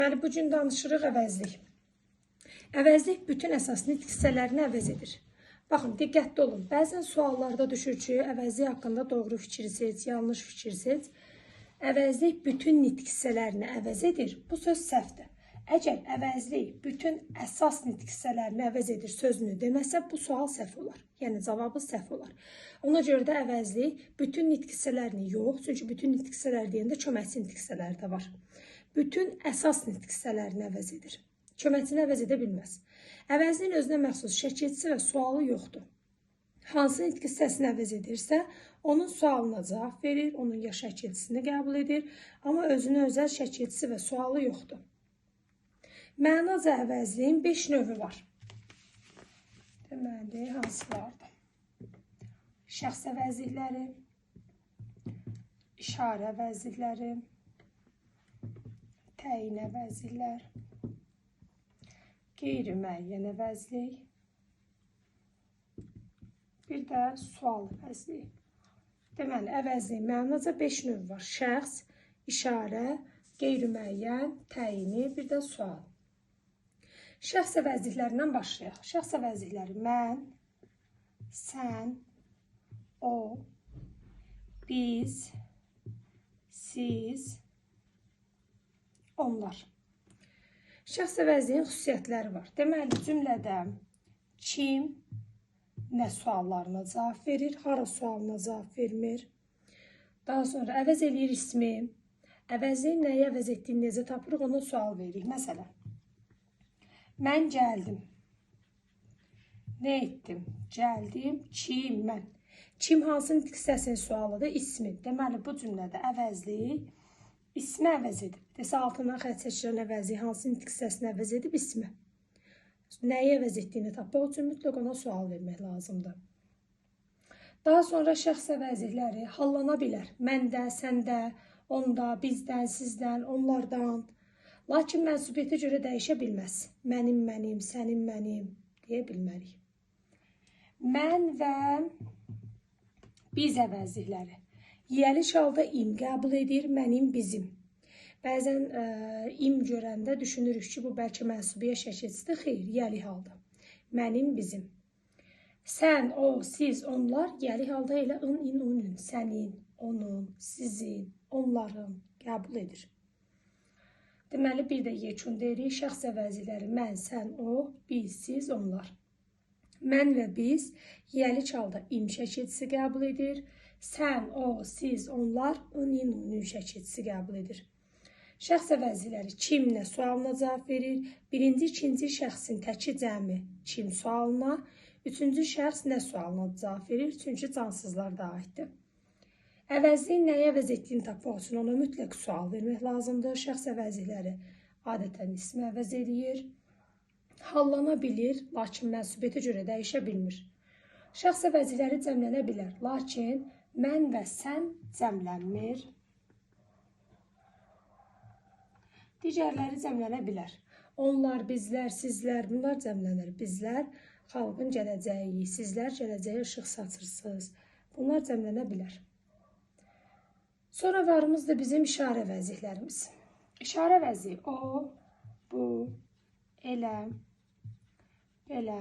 Deməli, bu gün danışırıq əvəzlik. Əvəzlik bütün əsas nitq hissələrini əvəz edir. Baxın, diqqətli olun. Bəzən suallarda düşür ki, əvəzlik haqqında doğru fikir seç, yanlış fikir seç. Əvəzlik bütün nitq hissələrini əvəz edir. Bu söz səhvdir. Əgər əvəzlik bütün əsas nitq hissələrini əvəz edir sözünü deməsə, bu sual səhv olar. Yəni, cavabı səhv olar. Ona görə də əvəzlik bütün nitq hissələrini yox, çünki bütün nitq hissələr deyəndə köməkçi nitq hissələri də var. Bütün əsas nitq hissələrini əvəz edir. Köməkçini əvəz edə bilməz. Əvəzliyin özünə məxsus şəkilçisi və sualı yoxdur. Hansı nitq hissəsini əvəz edirsə, onun sualına cavab verir, onun ya şəkilçisini qəbul edir, amma özünə özəl şəkilçisi və sualı yoxdur. Mənaca əvəzliyin 5 növü var. Deməli, hansılardır? Şəxs əvəzlikləri, işarə əvəzlikləri, təyin əvəzliklər, qeyri-müəyyən əvəzlik, bir də sual əvəzliyi. Deməli, əvəzliyin mənaca 5 növ var. Şəxs, işarə, qeyri-müəyyən, təyini, bir də sual. Şəxs əvəzliklərindən başlayaq. Şəxs əvəzlikləri mən, sən, o, biz, siz, onlar. Şəxs əvəzliyin xüsusiyyətləri var. Deməli, cümlədə kim, nə suallarına cavab verir, hara sualına cavab vermir. Daha sonra əvəz eləyir ismi. Əvəzliyin nəyi əvəz etdiyini necə tapırıq, ona sual veririk. Məsələn, mən gəldim. Nə etdim? Gəldim. Kim? Mən. Kim hansı nitq hissəsinin sualıdır? İsmi. Deməli, bu cümlədə əvəzlik ismi əvəz edib. Desə, altından xətt seçilən əvəzlik hansı nitq hissəsini əvəz edib? İsmi. Nəyi əvəz etdiyini tapmaq üçün mütləq ona sual vermək lazımdır. Daha sonra şəxs əvəzlikləri hallana bilər. Məndə, səndə, onda, bizdən, sizdən, onlardan. Lakin mənsubiyyətə görə dəyişə bilməz. Mənim, mənim, sənin, mənim deyə bilmərik. Mən və biz əvəzlikləri. Yiyəli halda im qəbul edir, mənim, bizim. Bəzən im görəndə düşünürük ki, bu bəlkə mənsubiyə şəkilçisidir. Xeyr, yiyəli halda. Mənim, bizim. Sən, o, siz, onlar yiyəli halda elə ın, in, onun, sənin, onun, sizin, onların qəbul edir. Deməli, bir də yekun deyirik. Şəxs əvəzlikləri mən, sən, o, biz, siz, onlar. Mən və biz yiyəli halda im şəkilçisi qəbul edir. Sən, o, siz, onlar, ın, onun şəkilçisi qəbul edir. Şəxs əvəzlikləri kim, nə sualına cavab verir. Birinci, ikinci şəxsin təki cəmi kim sualına. Üçüncü şəxs nə sualına cavab verir. Çünki cansızlar da aiddir. Əvəzliyin nəyi əvəz etdiyini tapmaq üçün ona mütləq sual vermək lazımdır. Şəxs əvəzlikləri adətən ismi əvəz edir. Hallana bilir, lakin mənsubiyyətə görə dəyişə bilmir. Şəxs əvəzlikləri cəmlənə bilər, lakin mən və sən cəmlənmir. Digərləri cəmlənə bilər. Onlar, bizlər, sizlər, bunlar cəmlənir. Bizlər, xalqın gələcəyi, sizlər gələcəyə işıq saçırsınız. Bunlar cəmlənə bilər. Sonra varımızdır bizim işarə əvəzliklərimiz. İşarə əvəzliyi o, bu, elə, belə,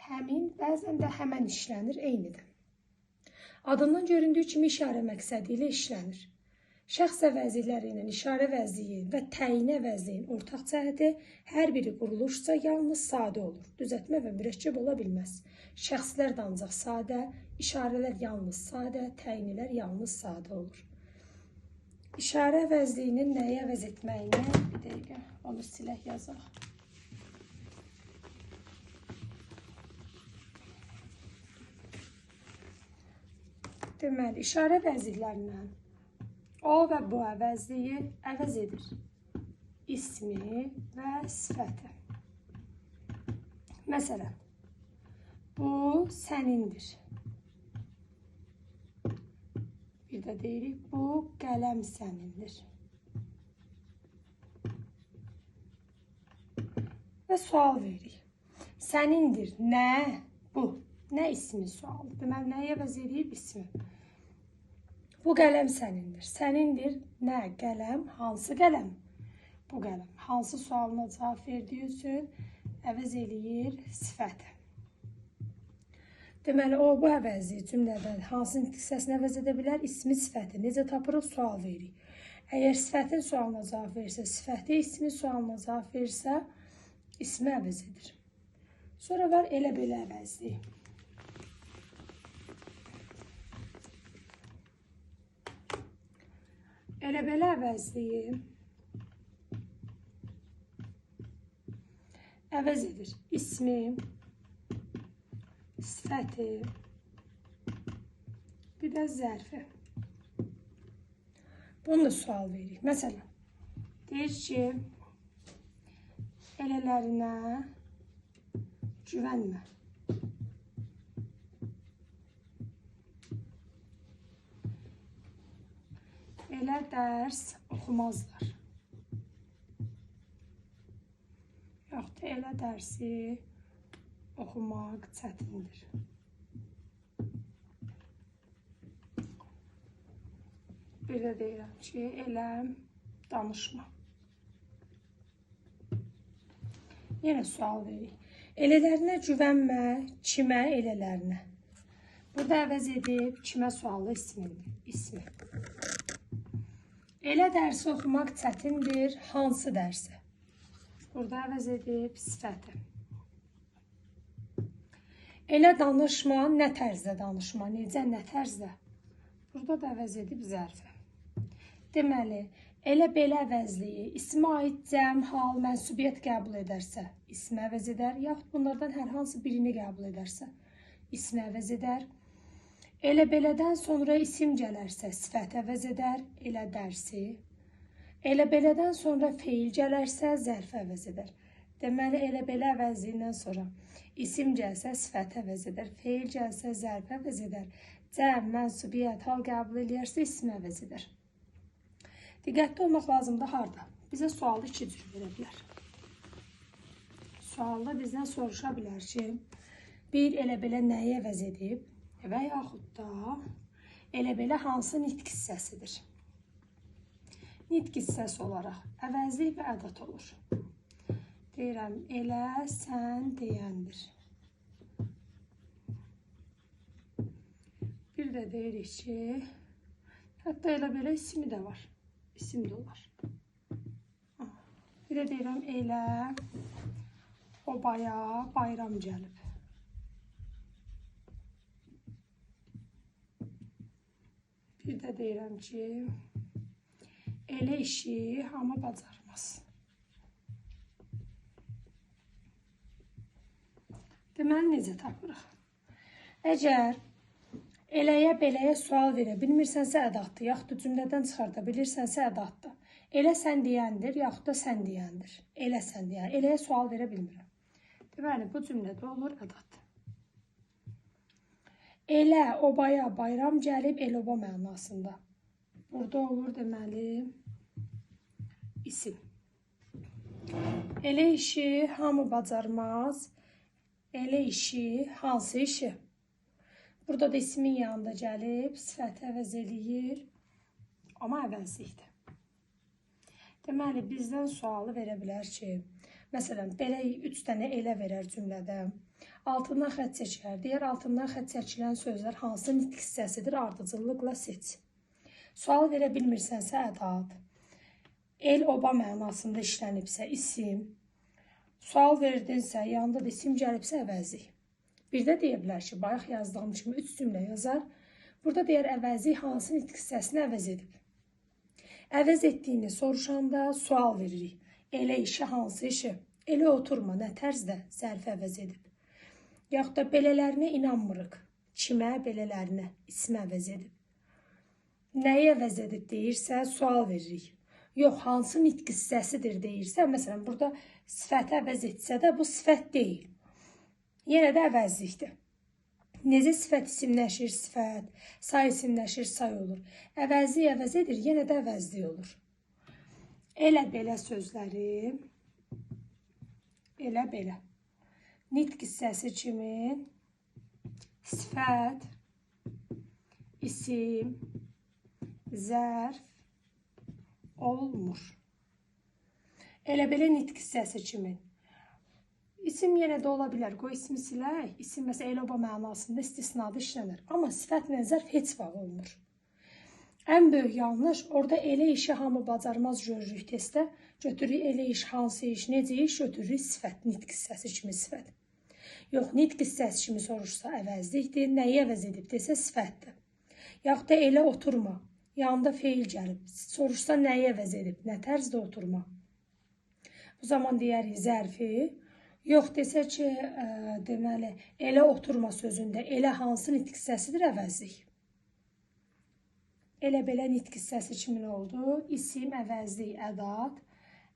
həmin, bəzən də həmən işlənir, eynidir. Adından göründüyü kimi işarə məqsədi ilə işlənir. Şəxs əvəzlikləri ilə işarə əvəzliyi və təyin əvəzliyin ortaq cəhəti hər biri quruluşsa yalnız sadə olur. Düzəltmə və mürəkkəb ola bilməz. Şəxslər də ancaq sadə, işarələr yalnız sadə, təyinlər yalnız sadə olur. İşarə əvəzliyinin nəyi əvəz etməyini, bir dəqiqə, onu silək yazaq. Deməli, işarə əvəzliklərindən o və bu əvəzliyi əvəz edir. İsmi və sifəti. Məsələn, bu sənindir. Bir də deyirik, bu qələm sənindir. Və sual veririk. Sənindir, nə? Bu. Nə ismi sualı? Deməli, nəyi əvəz edib ismi? Bu qələm sənindir. Sənindir nə? Qələm. Hansı qələm? hansı sualına cavab verdiyi üçün əvəz eləyir sifəti. Deməli, o bu əvəzi cümlədən hansı nitq hissəsini əvəz edə bilər? İsmi, sifəti. Necə tapırıq? Sual veririk. Əgər sifətin sualına cavab verirsə, sifəti, ismi sualına cavab verirsə, ismi əvəz edir. Sonra var elə belə əvəzliyi. Elə belə əvəzliyi əvəz edir ismi, sifəti, bir də zərfi. Bunu da sual veririk. Məsələn, deyir ki, elələrinə güvənmə. Elə dərs oxumazlar. Yaxud da elə dərsi oxumaq çətindir. Bir də deyirəm ki, elə danışma. Yenə sual veririk. Elələrinə güvənmə, kimə elələrinə? Burada əvəz edib, kimə sualı ismi. Elə dərsi oxumaq çətindir, hansı dərsi? Burada əvəz edib, sifəti. Elə danışma, nə tərzdə danışma, necə, nə tərzdə? Burada da əvəz edib zərfi. Deməli, elə belə əvəzliyi ismə aid cəm, hal, mənsubiyyət qəbul edərsə, ismi əvəz edər, yaxud bunlardan hər hansı birini qəbul edərsə, ismi əvəz edər. Elə belədən sonra isim gələrsə, sifət əvəz edər, elə dərsi. Elə belədən sonra feil gələrsə, zərf əvəz edər. Deməli, elə belə əvəzliyindən sonra isim gəlsə, sifət əvəz edər, feil gəlsə, zərf əvəz edər, cəm, mənsubiyyət, hal qəbul edərsə, ismi əvəz edər. Diqqətli olmaq lazımdır harda? Bizə sualı iki cür verə bilər. Sualda bizdən soruşa bilər ki, bir elə belə nəyi əvəz edib və yaxud da elə belə hansı nitq hissəsidir? Nitq hissəsi olaraq əvəzlik və ədat olur. Deyirəm, elə sən deyəndir. Bir də deyirik ki, hətta elə belə ismi də var. İsim də olar. Bir də deyirəm, elə obaya bayram gəlib. Bir də deyirəm ki, elə işi hamı bacarmaz. Deməli, necə tapırıq? Əgər eləyə beləyə sual verə bilmirsənsə ədatdır, yaxud da cümlədən çıxarda bilirsənsə ədatdır. Elə sən deyəndir, yaxud da sən deyəndir. Elə sən deyən, eləyə sual verə bilmirəm. Deməli, bu cümlədə olur ədat. Elə obaya bayram gəlib, el oba mənasında. Burada olur deməli isim. Elə işi hamı bacarmaz. Elə işi, hansı işi? Burada da ismin yanında gəlib, sifəti əvəz eləyir, amma əvəzlikdir. Deməli, bizdən sualı verə bilər ki, məsələn, belə 3 dənə elə verər cümlədə. Altından xətt çəkər. Deyər, altından xətt çəkilən sözlər hansı nitq hissəsidir? Ardıcıllıqla seç. Sual verə bilmirsənsə ədat. El, oba mənasında işlənibsə isim. Sual verdinsə, yanında da isim gəlibsə əvəzlik. Bir də deyə bilər ki, bayaq yazdığım kimi 3 cümlə yazar. Burada deyər, əvəzlik hansı nitq hissəsini əvəz edib. Əvəz etdiyini soruşanda sual veririk. Elə işi, hansı işi? Elə oturma, nə tərzdə zərfi əvəz edib. Yaxud da belələrinə inanmırıq. Kimə, belələrinə ismi əvəz edib. Nəyi əvəz edib deyirsə, sual veririk. Yox, hansı nitq hissəsidir deyirsə, məsələn, burada sifəti əvəz etsə də bu sifət deyil. Yenə də əvəzlikdir. Necə sifət isimləşir, sifət, say isimləşir, say olur. Əvəzlik əvəz edir, yenə də əvəzlik olur. Elə belə sözləri, elə belə. Nitq hissəsi kimi sifət, isim, zərf olmur. Elə belə nitq hissəsi kimi. İsim yenə də ola bilər. Qoy ismi silək. İsim məsələn elə-oba mənasında istisnada işlənir. Amma sifətlə zərf heç vaxt olmur. Ən böyük yanlış orada elə işi hamı bacarmaz görürük testdə. Götürürük elə iş, hansı iş, necə iş götürürük sifət, nitq hissəsi kimi sifət. Yox, nitq hissəsi kimi soruşsa əvəzlikdir, nəyi əvəz edib desə sifətdir. Yaxud da elə oturma, yanında feil gəlib, soruşsa nəyi əvəz edib, nə tərzdə oturma. Bu zaman deyərik zərfi. Yox desə ki, deməli, elə oturma sözündə elə hansı nitq hissəsidir əvəzlik. Elə belə nitq hissəsi kimi oldu. İsim, əvəzlik, ədat.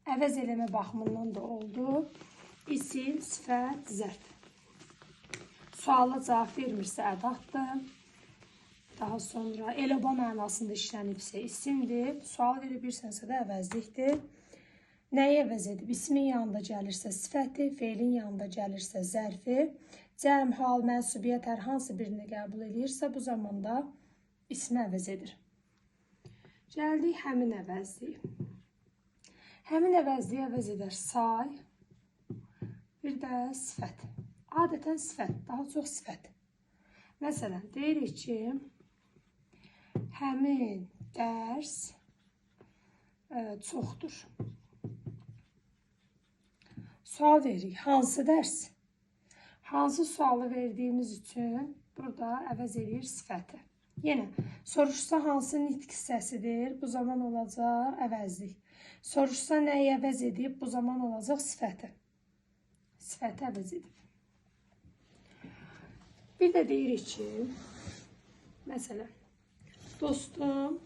Əvəz eləmə baxımından da oldu. İsim, sifət, zərf. Suala cavab vermirsə ədatdır. Daha sonra elə-oba mənasında işlənibsə isimdir. Sual verə bilirsənsə də əvəzlikdir. Nəyi əvəz edib? İsmin yanında gəlirsə sifəti, feilin yanında gəlirsə zərfi, cəm, hal, mənsubiyyət hər hansı birini qəbul edirsə, bu zamanda ismi əvəz edir. Gəldik həmin əvəzliyi. Həmin əvəzliyi əvəz edər say, bir də sifət. Adətən sifət, daha çox sifət. Məsələn, deyirik ki, həmin dərs çoxdur. Sual veririk. Hansı dərs? Hansı sualı verdiyimiz üçün burada əvəz edir sifəti. Yenə soruşsa hansı nitq hissəsidir? Bu zaman olacaq əvəzlik. Soruşsa nəyi əvəz edib? Bu zaman olacaq sifəti. Sifəti əvəz edib. Bir də deyirik ki, məsələn, dostum,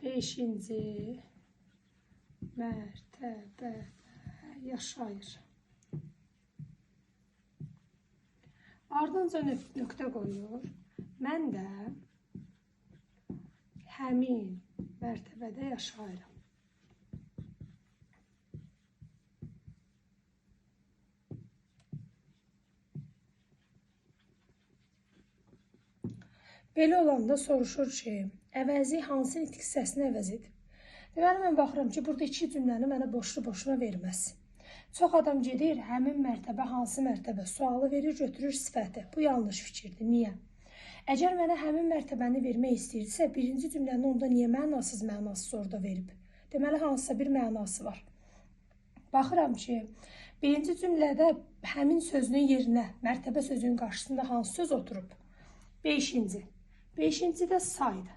beşinci mərtəbədə yaşayır. Ardınca nöqtə qoyur. Mən də həmin mərtəbədə yaşayıram. Belə olanda soruşur ki, əvəzi hansı nitq hissəsini əvəz edib? Deməli, mən baxıram ki, burada iki cümləni mənə boşuna verməz. Çox adam gedir, həmin mərtəbə hansı mərtəbə sualı verir, götürür sifəti. Bu yanlış fikirdir. Niyə? Əgər mənə həmin mərtəbəni vermək istəyirsə, birinci cümlənin onda niyə mənasız orada verib? Deməli, hansısa bir mənası var. Baxıram ki, birinci cümlədə həmin sözünün yerinə, mərtəbə sözünün qarşısında hansı söz oturub? Beşinci. Beşinci də saydır.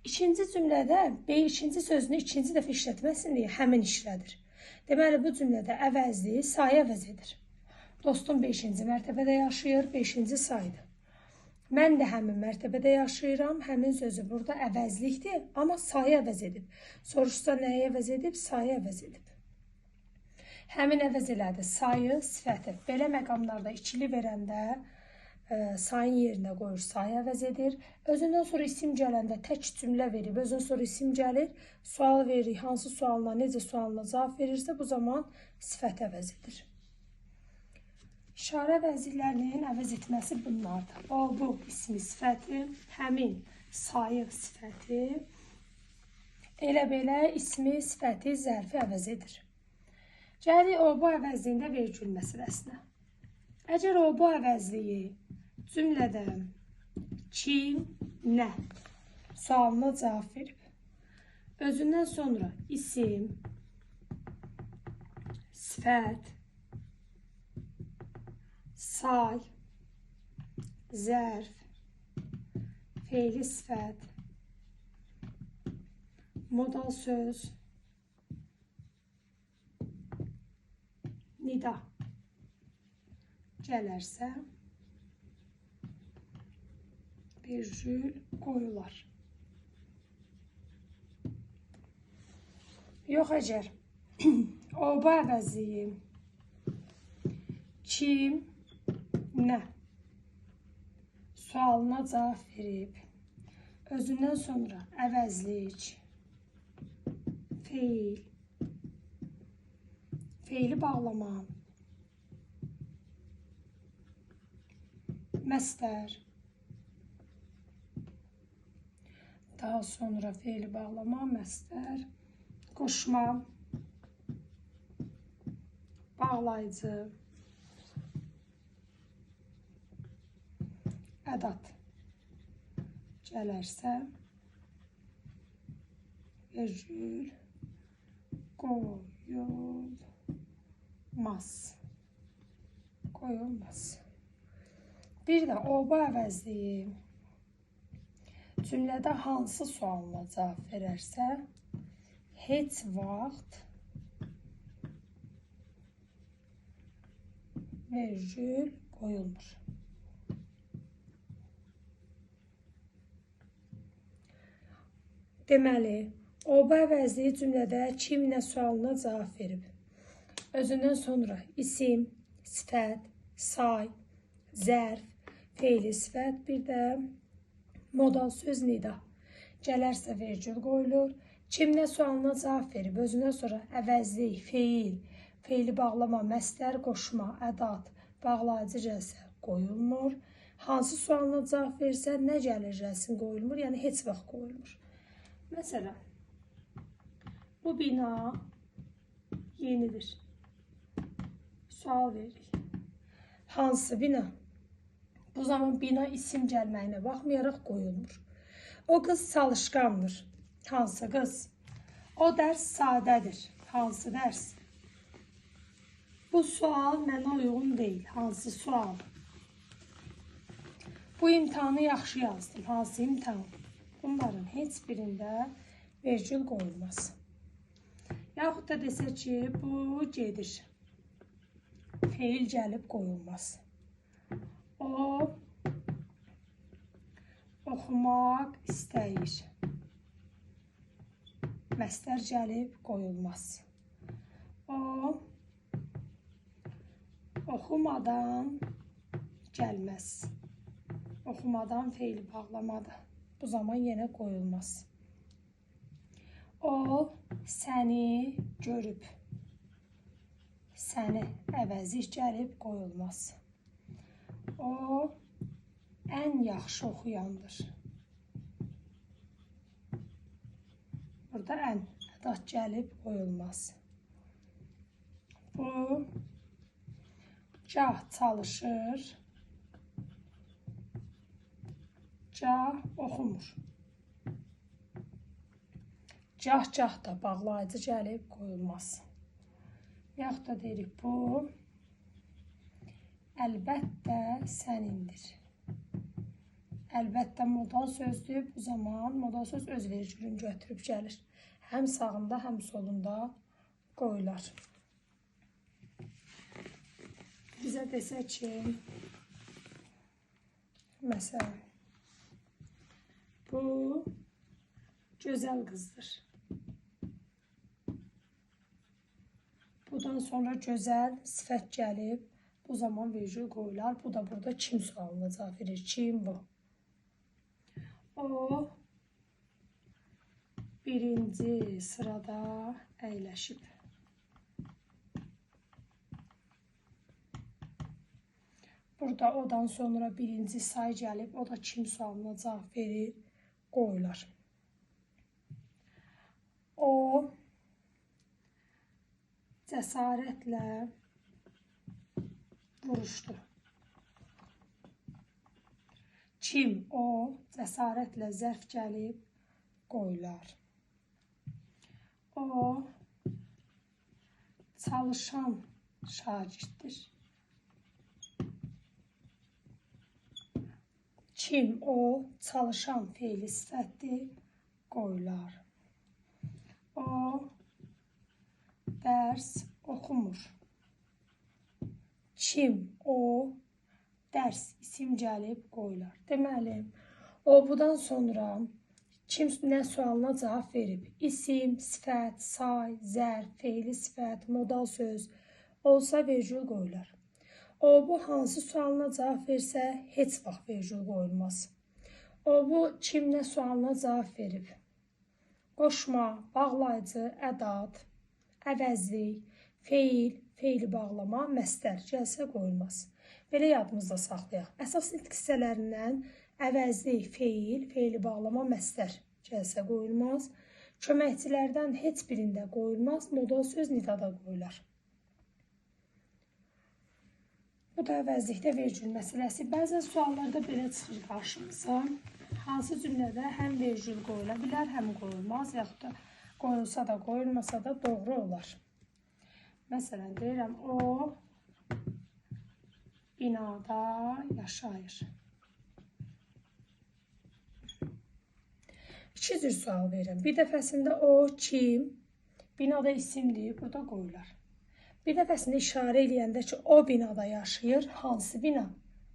İkinci cümlədə beşinci sözünü ikinci dəfə işlətməsin deyə həmin işlədir. Deməli, bu cümlədə əvəzliyi sayı əvəz edir. Dostum 5-ci mərtəbədə yaşayır, 5-ci saydır. Mən də həmin mərtəbədə yaşayıram, həmin sözü burada əvəzlikdir, amma sayı əvəz edib. Soruşsa nəyi əvəz edib? Sayı əvəz edib. Həmin əvəz elədi, sayı, sifəti. Belə məqamlarda ikili verəndə sayın yerinə qoyur, sayı əvəz edir. Özündən sonra isim gələndə tək cümlə verib, özündən sonra isim gəlir, sual verir, hansı sualına, necə sualına cavab verirsə, bu zaman sifət əvəz edir. İşarə əvəzliklərinin əvəz etməsi bunlardır. O, bu ismi sifəti, həmin sayı sifəti, elə belə ismi sifəti, zərfi əvəz edir. Gəlir o, bu əvəzliyində vergül məsələsinə. Əgər o, bu əvəzliyi cümlədə kim, nə sualına cavab verib. Özündən sonra isim, sifət, say, zərf, feili sifət, modal söz, nida gələrsə, virgül qoyular. Yox, əgər o-bu əvəzliyi kim, nə sualına cavab verib, özündən sonra əvəzlik, feil, feili bağlama, məsdər, Daha sonra feili bağlama, məstər, qoşma, bağlayıcı, ədat gələrsə, vergül qoyulmaz. Bir də oba əvəzliyi cümlədə hansı sualına cavab verərsə, heç vaxt vergül qoyulmur. Deməli, oba əvəzliyi cümlədə kim nə sualına cavab verib? Özündən sonra isim, sifət, say, zərf, feili sifət, bir də modal söz nida. Gələrsə vergül qoyulur. Kim nə sualına cavab verib? Özündən sonra əvəzlik, feil, feili bağlama, məstər, qoşma, ədat, bağlayıcı gəlsə qoyulmur. Hansı sualına cavab versə, nə gəlir gəlsin qoyulmur, yəni heç vaxt qoyulmur. Məsələn, bu bina yenidir. Sual veririk. Hansı bina? Bu zaman bina isim gəlməyinə baxmayaraq qoyulmur. O qız çalışqandır. Hansı qız? O dərs sadədir. Hansı dərs? Bu sual mənə uyğun deyil. Hansı sual? Bu imtahanı yaxşı yazdım. Hansı imtahan? Bunların heç birində vergül qoyulmaz. Yaxud da desək ki, bu gedir. Feil gəlib qoyulmaz. O oxumaq istəyir. Məstər gəlib qoyulmaz. O oxumadan gəlməz. Oxumadan feili bağlamadır. Bu zaman yenə qoyulmaz. O səni görüb. Səni əvəzi gəlib qoyulmaz. O ən yaxşı oxuyandır. Burada ən ədat gəlib qoyulmaz. Bu gah çalışır, gah oxumur. Gah da bağlayıcı gəlib qoyulmaz. Yaxud da deyirik, bu əlbəttə sənindir. Əlbəttə modal sözdür. Bu zaman modal söz öz vergülünü götürüb gəlir. Həm sağında, həm solunda qoyular. Bizə desək ki, məsələn, bu gözəl qızdır. Bundan sonra gözəl sifət gəlib, bu zaman vergül qoyular. Bu da burada kim sualına cavab verir? Kim bu? O birinci sırada əyləşib. Burada odan sonra birinci say gəlib, o da kim sualına cavab verir? Qoyular. O cəsarətlə vuruşdu. Kim? O cəsarətlə zərf gəlib qoyular. O çalışan şagirddir. Kim? O çalışan feili sifətdir qoyular. O dərs oxumur. Kim? O dərs isim gəlib qoyular. Deməli, o budan sonra kim nə sualına cavab verib? İsim, sifət, say, zərf, feili sifət, modal söz olsa vergül qoyular. O bu hansı sualına cavab versə heç vaxt vergül qoyulmaz. O bu kim nə sualına cavab verib? Qoşma, bağlayıcı, ədat, əvəzlik, feil, feili bağlama, məstər gəlsə qoyulmaz. Belə yadımızda saxlayaq. Əsas nitq hissələrindən əvəzlik, feil, feili bağlama, məstər gəlsə qoyulmaz. Köməkçilərdən heç birində qoyulmaz. Modal söz nidada qoyular. Bu da əvəzlikdə vergül məsələsi. Bəzən suallarda belə çıxır qarşımıza. Hansı cümlədə həm vergül qoyula bilər, həm qoyulmaz, yaxud da qoyulsa da, qoyulmasa da doğru olar. Məsələn, deyirəm, o binada yaşayır. İki cür sual verirəm. Bir dəfəsində o, kim, binada isimdir, burada qoyular. Bir dəfəsində işarə eləyəndə ki, o binada yaşayır, hansı bina?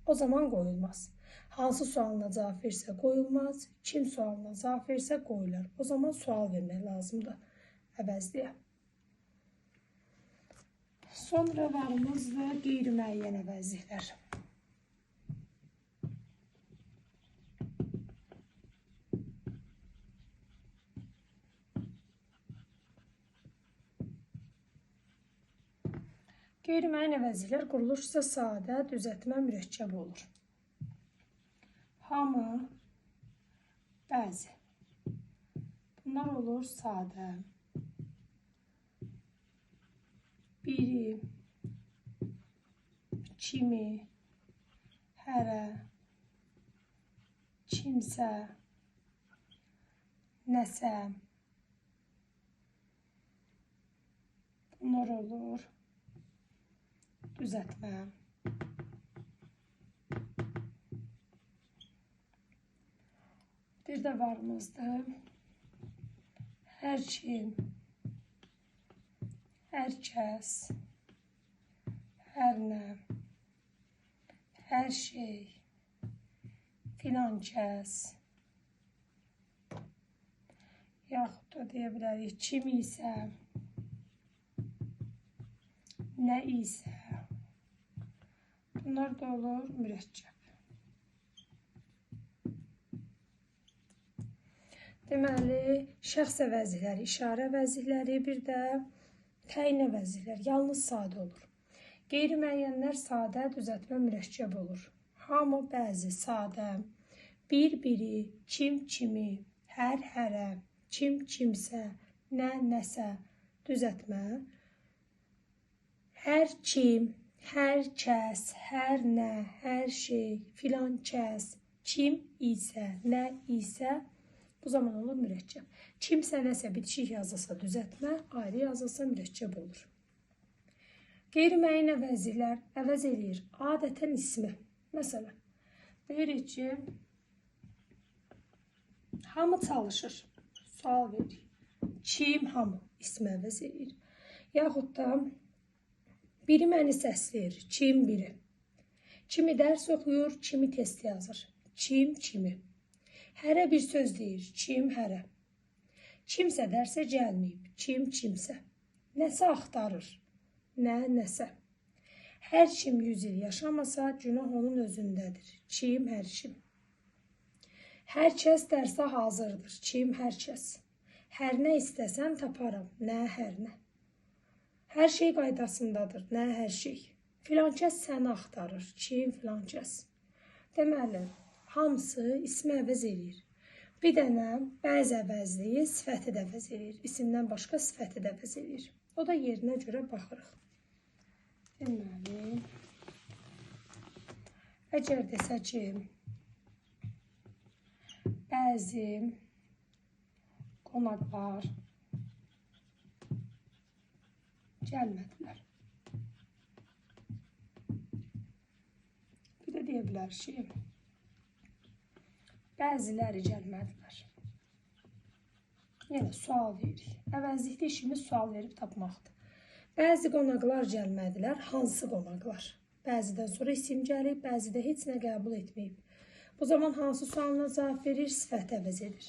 O zaman qoyulmaz. Hansı sualına cavab versə qoyulmaz, kim sualına cavab versə qoyular. O zaman sual vermək lazımdır əvəzliyə. Sonra varımızdır qeyri-müəyyən əvəzliklər. Qeyri-müəyyən əvəzliklər quruluşsa sadə, düzəltmə, mürəkkəb olur. Hamı, bəzi. Bunlar olur sadə. Biri, kimi, hərə, kimsə, nəsə. Bunlar olur düzəltmə. Bir də varımızdır. Hər kim, hər kəs, hər nə, hər şey, filan kəs. Yaxud da deyə bilərik, kim isə, nə isə. Bunlar da olur mürəkkəb. Deməli, şəxs əvəzlikləri, işarə əvəzlikləri, bir də təyin əvəzliklər yalnız sadə olur. Qeyri-müəyyənlər sadə, düzəltmə, mürəkkəb olur. Hamı, bəzi, sadə, bir-biri, kim, kimi, hər, hərə, kim, kimsə, nə, nəsə, düzəltmə. Hər kim, hər kəs, hər nə, hər şey, filan kəs, kim isə, nə isə, bu zaman olur mürəkkəb. Kimsə nəsə bitişik yazılsa düzəltmə, ayrı yazılsa mürəkkəb olur. Qeyri-müəyyən əvəzliklər əvəz eləyir adətən ismi. Məsələn, deyirik ki, hamı çalışır, sual verir. Kim, hamı ismi əvəz eləyir. Yaxud da biri məni səsləyir, kim, biri. Kimi dərs oxuyur, kimi test yazır. Kim, kimi. Hərə bir söz deyir, kim, hərə. Kimsə dərsə gəlməyib, kim, kimsə. Nəsə axtarır, nə, nəsə. Hər kim 100 il yaşamasa, günah onun özündədir, kim, hər kim. Hər kəs dərsə hazırdır, kim, hər kəs. Hər nə istəsən taparam, nə, hər nə. Hər şey qaydasındadır, nə, hər şey. Filan kəs səni axtarır, kim, filan kəs. Deməli, hamısı ismi əvəz edir. Bir dənə bəzi əvəzliyi sifəti də əvəz edir. İsimdən başqa sifəti də əvəz edir. O da yerinə görə baxırıq. Deməli, əgər desə ki, bəzi qonaqlar gəlmədilər. Bir də deyə bilər ki, bəziləri gəlmədilər. Yəni, sual veririk. Əvəzlikdə işimiz sual verib tapmaqdır. Bəzi qonaqlar gəlmədilər. Hansı qonaqlar? Bəzidən sonra isim gəlib, bəzidə heç nə qəbul etməyib. Bu zaman hansı sualına cavab verir? Sifət əvəz edir.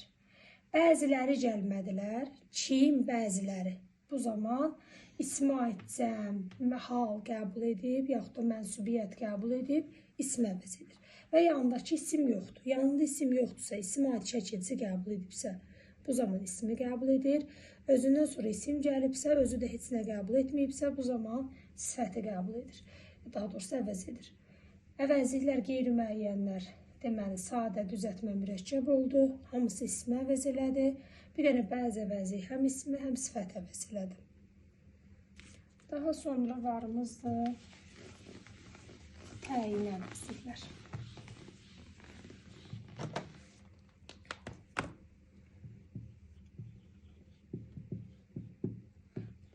Bəziləri gəlmədilər. Kim? Bəziləri. Bu zaman ismi aid cəm, hal qəbul edib, yaxud da mənsubiyyət qəbul edib, ismi əvəz edir. Və yanındakı isim yoxdur. Yanında isim yoxdursa, isim aid şəkilçi qəbul edibsə, bu zaman ismi qəbul edir. Özündən sonra isim gəlibsə, özü də heç nə qəbul etməyibsə, bu zaman sifəti qəbul edir. Daha doğrusu əvəz edir. Əvəzliklər, qeyri-müəyyənlər Deməli, sadə düzəltmə mürəkkəb oldu. Hamısı ismi əvəz elədi. Bir dənə bəzi əvəzi həm ismi, həm sifət əvəz elədi. Daha sonra varımızdır təyin əvəzliklər.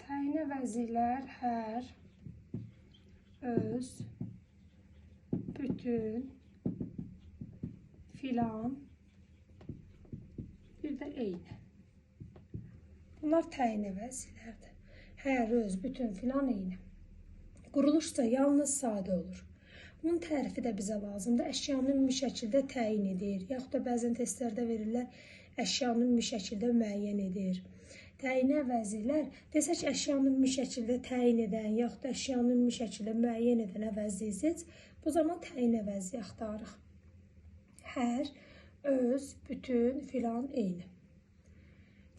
Təyin əvəzliklər hər, öz, bütün, filan, bir də eyni. Bunlar təyin əvəzliklərdir. Hər, öz, bütün, filan, eyni. Quruluşsa yalnız sadə olur. Bunun tərifi də bizə lazımdır. Əşyanı ümumi şəkildə təyin edir. Yaxud da bəzən testlərdə verirlər, əşyanı ümumi şəkildə müəyyən edir. Təyin əvəzliklər, desək əşyanı ümumi şəkildə təyin edən, yaxud da əşyanı ümumi şəkildə müəyyən edən əvəzliyi seç, bu zaman təyin əvəzliyi axtarırıq. Hər, öz, bütün, filan, eyni.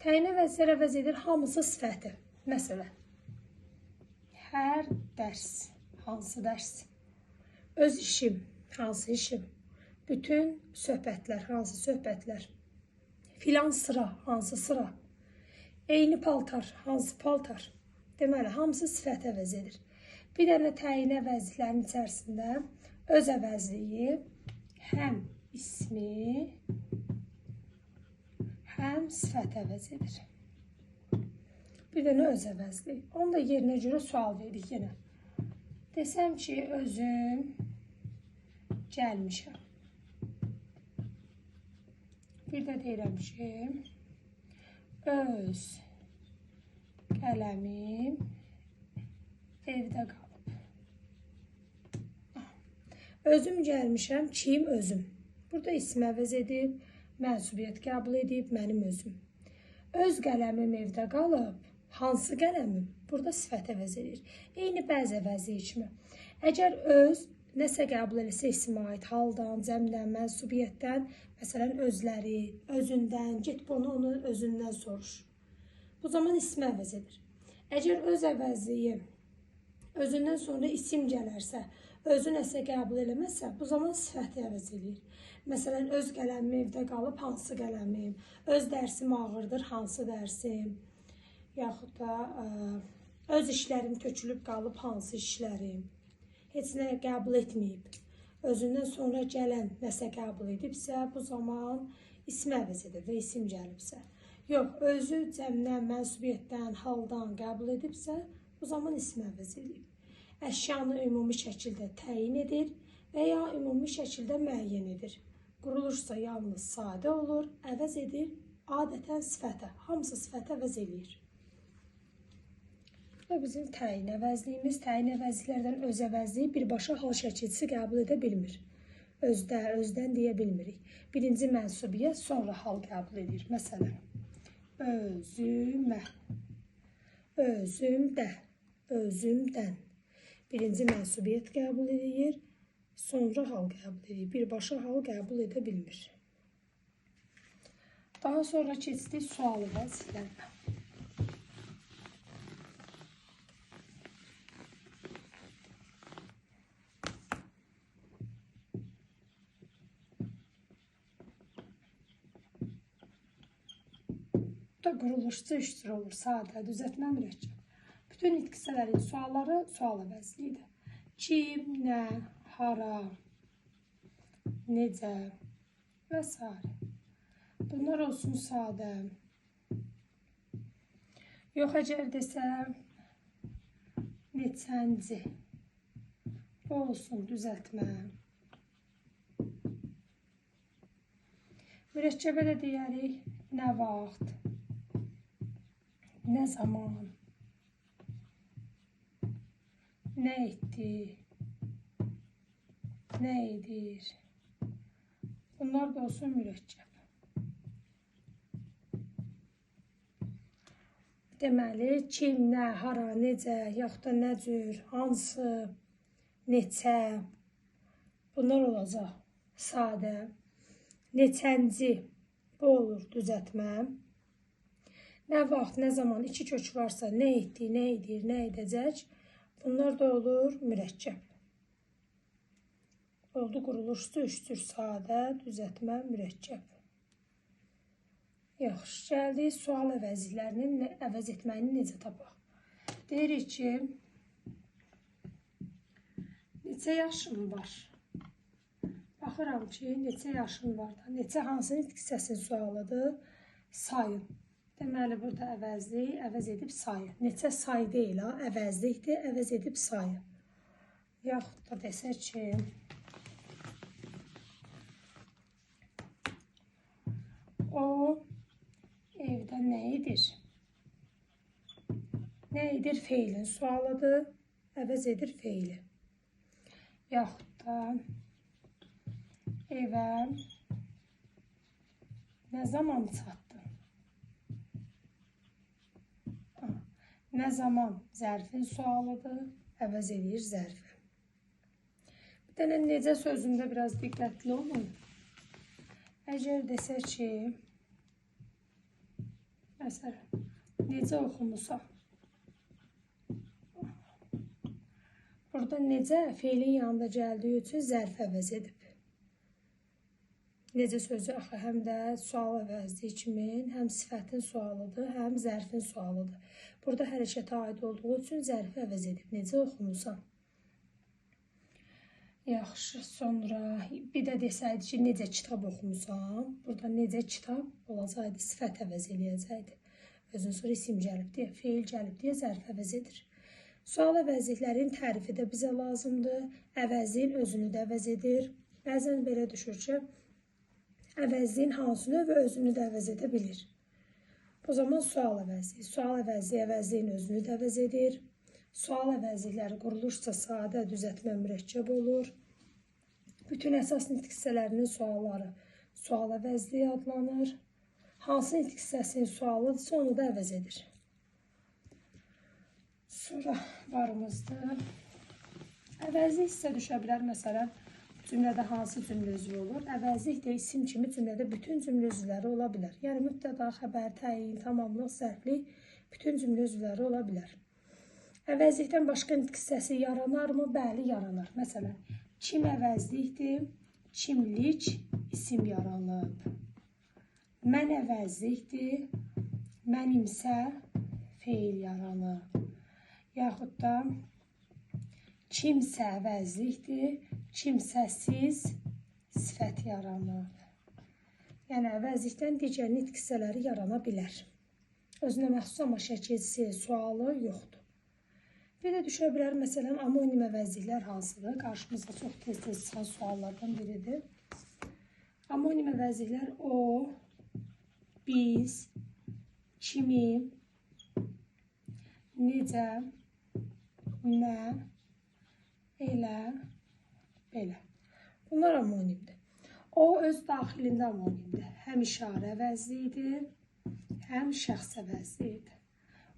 Təyin əvəzliklər əvəz edir hamısı sifəti. Məsələn, hər dərs, hansı dərs? Öz işim, hansı işim? Bütün söhbətlər, hansı söhbətlər? Filan sıra, hansı sıra? Eyni paltar, hansı paltar? Deməli, hamısı sifət əvəz edir. Bir dənə təyin əvəzliklərin içərisində öz əvəzliyi həm ismi, həm sifət əvəz edir. Bir dənə öz əvəzliyi. Onu da yerinə görə sual veririk yenə. Desəm ki, özüm gəlmişəm. Bir də deyirəm ki, öz qələmim evdə qalıb. Özüm gəlmişəm, kim özüm? Burada ismi əvəz edib, mənsubiyyət qəbul edib, mənim özüm. Öz qələmim evdə qalıb, hansı qələmim? Burada sifət əvəz edir. Eyni bəzi əvəzliyi kimi. Əgər öz nəsə qəbul eləsə ismə aid haldan, cəmdən, mənsubiyyətdən, məsələn, özləri, özündən, get bunu onun özündən soruş. Bu zaman ismi əvəz edir. Əgər öz əvəzliyi özündən sonra isim gələrsə, özü nəsə qəbul eləməzsə, bu zaman sifəti əvəz edir. Məsələn, öz qələmim evdə qalıb, hansı qələmim? Öz dərsim ağırdır, hansı dərsim? Yaxud da öz işlərim tökülüb qalıb, hansı işlərim? Heç nə qəbul etməyib. Özündən sonra gələn nəsə qəbul edibsə, bu zaman ismi əvəz edir və isim gəlibsə. Yox, özü cəmdən, mənsubiyyətdən, haldan qəbul edibsə, bu zaman ismi əvəz edir. Əşyanı ümumi şəkildə təyin edir və ya ümumi şəkildə müəyyən edir. Quruluşsa yalnız sadə olur, əvəz edir, adətən sifətə, hamısı sifətə əvəz edir. Və bizim təyin əvəzliyimiz, təyin əvəzliklərdən öz əvəzliyi birbaşa hal şəkilçisi qəbul edə bilmir. Özdən deyə bilmirik. Birinci mənsubiyyət, sonra hal qəbul edir. Məsələn, özümə, özümdə, özümdən. Birinci mənsubiyyət qəbul edir, sonra hal qəbul edir. Birbaşa hal qəbul edə bilmir. Daha sonra keçdik sual əvəzliklərinə. Quruluşçu üç cür olur, sadə, düzəltmə, mürəkkəb. Bütün nitqisələrin sualları sual əvəzliyidir. Kim, nə, hara, necə və s. Bunlar olsun sadə. Yox, əgər desəm, neçənci, bu olsun düzəltmə. Mürəkkəbə də deyərik, nə vaxt, nə zaman, nə etdi, nə edir. Bunlar da olsun mürəkkəb. Deməli, kim, nə, hara, necə, yaxud da nə cür, hansı, neçə. Bunlar olacaq sadə. Neçənci, bu olur düzəltmə. Nə vaxt, nə zaman, iki kök varsa, nə etdi, nə edir, nə edəcək. Bunlar da olur mürəkkəb. Oldu quruluşdu 3 cür sadə, düzəltmə, mürəkkəb. Yaxşı, gəldik sual əvəzliklərinin əvəz etməyini necə tapaq? Deyirik ki, neçə yaşım var? Baxıram ki, neçə yaşım var da, neçə hansı nitq hissəsinin sualıdır? Sayın. Deməli, burada əvəzlik, əvəz edib sayı. Neçə sayı deyil, əvəzlikdir, əvəz edib sayı. Yaxud da desək ki, o evdə nə edir? Nə edir feilin sualıdır, əvəz edir feili. Yaxud da evə nə zaman çatdı? Nə zaman zərfin sualıdır, əvəz edir zərfi. Bir dənə necə sözündə biraz diqqətli olun. Əgər desək ki, məsələn, necə oxumusan? Burada necə feilin yanında gəldiyi üçün zərf əvəz edib. Necə sözü axı həm də sual əvəzliyi kimi, həm sifətin sualıdır, həm zərfin sualıdır. Burada hərəkətə aid olduğu üçün zərfi əvəz edib. Necə oxumusan? Yaxşı, sonra bir də desəydi ki, necə kitab oxumusan? Burada necə kitab olacaqdı, sifət əvəz eləyəcəkdi. Özün sonra isim gəlib deyə, feil gəlib deyə zərf əvəz edir. Sual əvəzliklərin tərifi də bizə lazımdır. Əvəzin özünü də əvəz edir. Bəzən belə düşür ki, əvəzliyin hansını və özünü də əvəz edə bilir. O zaman sual əvəzliyi. Sual əvəzliyi əvəzliyin özünü də əvəz edir. Sual əvəzlikləri quruluşsa sadə, düzəltmə, mürəkkəb olur. Bütün əsas nitq hissələrinin sualları sual əvəzliyi adlanır. Hansı nitq hissəsinin sualıdırsa onu da əvəz edir. Sonra varımızdır. Əvəzlik hissə düşə bilər. Məsələn, cümlədə hansı cümlə üzvü olur? Əvəzlik də isim kimi cümlədə bütün cümlə üzvləri ola bilər. Yəni, mübtəda, xəbər, təyin, tamamlıq, zərflik bütün cümlə üzvləri ola bilər. Əvəzlikdən başqa nitq hissəsi yaranarmı? Bəli, yaranar. Məsələn, kim əvəzlikdir? Kimlik isim yaranıb. Mən əvəzlikdir. Mənimsə feil yaranıb. Yaxud da kimsə əvəzlikdir. Kimsəsiz sifət yaranıb. Yəni, əvəzlikdən digər nitq hissələri yarana bilər. Özünə məxsus amma şəkilsi, sualı yoxdur. Bir də düşə bilər, məsələn, amonim əvəzliklər hansıdır? Qarşımızda çox tez-tez çıxan suallardan biridir. Amonim əvəzliklər o, biz, kimi, necə, nə, elə, belə. Bunlar amonimdir. O öz daxilində amonimdir. Həm işarə əvəzliyidir, həm şəxs əvəzliyidir.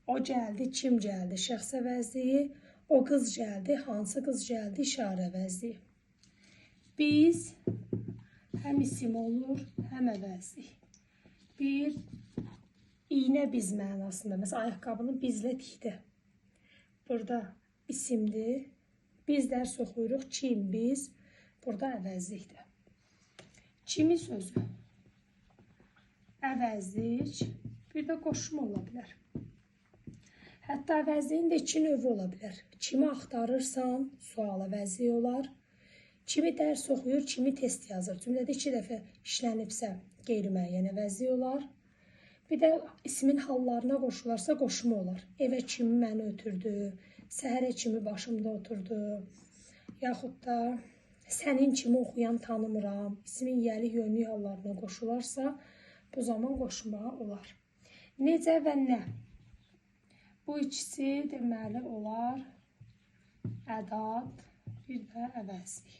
O gəldi, kim gəldi, şəxs əvəzliyi. O qız gəldi, hansı qız gəldi, işarə əvəzliyi. Biz həm isim olur, həm əvəzlik. Bir, iynə biz mənasında. Məsələn, ayaqqabını bizlə tikdi. Burada isimdir. Biz dərs oxuyuruq, kim, biz. Burada əvəzlikdir. Kimi sözü. Əvəzlik. Bir də qoşma ola bilər. Hətta əvəzliyin də iki növü ola bilər. Kimi axtarırsan, sual əvəzliyi olar. Kimi dərs oxuyur, kimi test yazır. Cümlədə 2 dəfə işlənibsə, qeyri-müəyyən əvəzliyi olar. Bir də ismin hallarına qoşularsa qoşma olar. Evə kimi məni ötürdü, səhərə kimi başımda oturdu. Yaxud da sənin kimi oxuyan tanımıram. İsmin yəli yönlü hallarına qoşularsa, bu zaman qoşma olar. Necə və nə? Bu ikisi deməli olar ədad, bir də əvəzlik.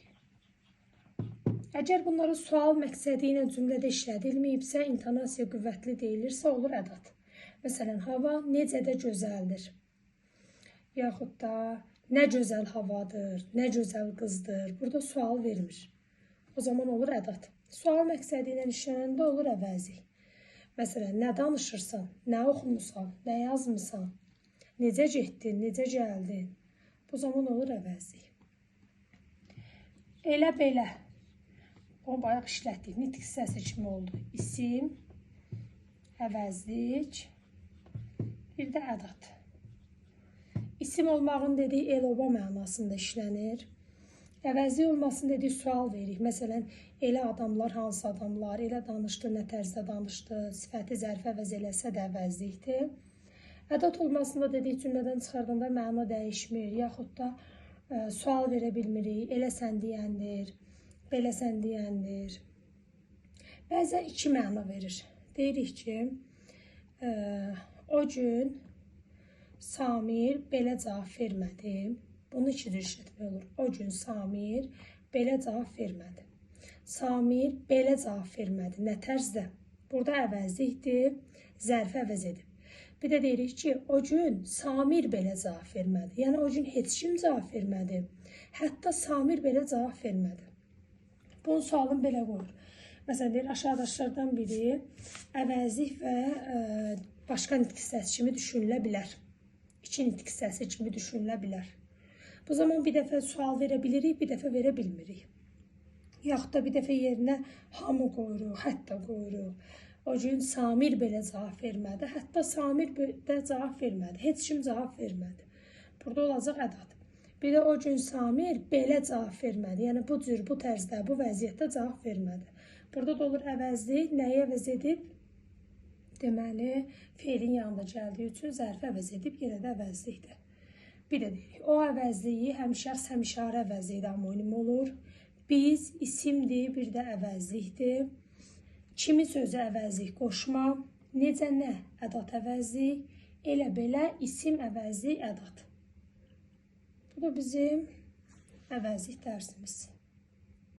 Əgər bunları sual məqsədi ilə cümlədə işlədilməyibsə, intonasiya qüvvətli deyilirsə, olur ədad. Məsələn, hava necə də gözəldir. Yaxud da nə gözəl havadır, nə gözəl qızdır. Burada sual vermir. O zaman olur ədad. Sual məqsədi ilə işlənəndə olur əvəzlik. Məsələn, nə danışırsan, nə oxumusan, nə yazmısan, necə getdin, necə gəldin. Bu zaman olur əvəzlik. Elə belə. O bayaq işlətdik. Nitq hissəsi kimi oldu. İsim, əvəzlik, bir də ədat. İsim olmağın dediyi el-oba mənasında işlənir. Əvəzlik olmasını dediyi sual veririk. Məsələn, elə adamlar, hansı adamlar, elə danışdı, nə tərzdə danışdı, sifəti zərfi əvəz eləsə də əvəzlikdir. Ədat olmasında dedik cümlədən çıxardığında məna dəyişmir, yaxud da sual verə bilmirik, eləsən deyəndir, beləsən deyəndir. Bəzən iki məna verir. Deyirik ki, o gün Samir belə cavab vermədi. Bunu iki cür işlətmək olur. O gün Samir belə cavab vermədi. Samir belə cavab vermədi. Nə tərzdə? Burada əvəzlikdir, zərfi əvəz edib. Bir də deyirik ki, o gün Samir belə cavab vermədi. Yəni, o gün heç kim cavab vermədi. Hətta Samir belə cavab vermədi. Bunun sualını belə qoyur. Məsələn, deyir, aşağıdaşlardan biri əvəzlik və başqa nitq hissəsi kimi düşünülə bilər. İki nitq hissəsi kimi düşünülə bilər. Bu zaman bir dəfə sual verə bilirik, bir dəfə verə bilmirik. Yaxud da bir dəfə yerinə hamı qoyuruq, hətta qoyuruq. O gün Samir belə cavab vermədi. Hətta Samir də cavab vermədi. Heç kim cavab vermədi. Burada olacaq ədat. Bir də o gün Samir belə cavab vermədi. Yəni, bu cür, bu tərzdə, bu vəziyyətdə cavab vermədi. Burada da olur əvəzlik. Nəyi əvəz edib? Deməli, feilin yanında gəldiyi üçün zərfi əvəz edib, yenə də əvəzlikdir. Bir də deyirik, o əvəzliyi həm şəxs, həm işarə əvəzliyi homonim olur. Biz, isimdir, bir də əvəzlikdir. Kimi sözü əvəzlik qoşma, necə nə ədat əvəzlik, elə belə isim əvəzlik ədat. Bu da bizim əvəzlik dərsimiz.